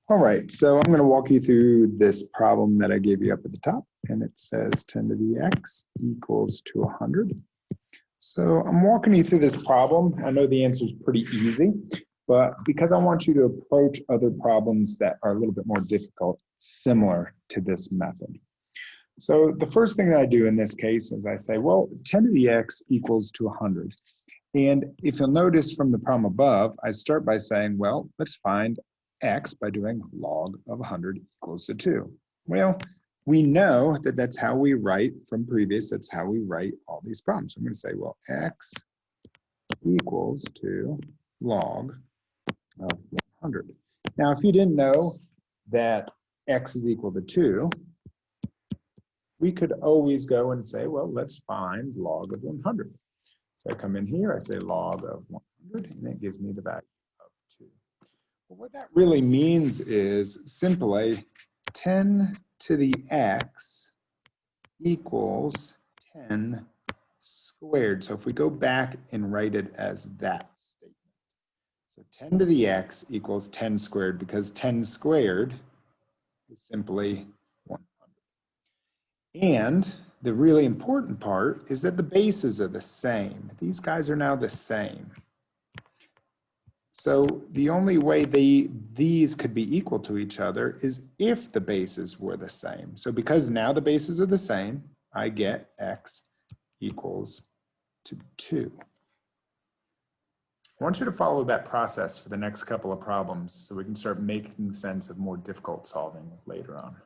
All right, so I'm going to walk you through this problem that I gave you up at the top, and it says 10 to the x equals to 100. So I'm walking you through this problem. I know the answer is pretty easy, but because I want you to approach other problems that are a little bit more difficult, similar to this method. So the first thing that I do in this case is I say, well, 10 to the x equals to 100. And if you'll notice from the problem above, I start by saying, well, let's find x by doing log of 100 equals to 2. Well, we know that that's how we write from previous, that's how we write all these problems. So I'm going to say, well, x equals to log of 100. Now, if you didn't know that x is equal to 2, we could always go and say, well, let's find log of 100. So I come in here, I say log of 100, and it gives me the value of 2. Well, what that really means is simply 10 to the x equals 10 squared. So if we go back and write it as that statement. So 10 to the x equals 10 squared, because 10 squared is simply 100. And the really important part is that the bases are the same. These guys are now the same. So the only way these could be equal to each other is if the bases were the same. So because now the bases are the same, I get x equals to 2. I want you to follow that process for the next couple of problems so we can start making sense of more difficult solving later on.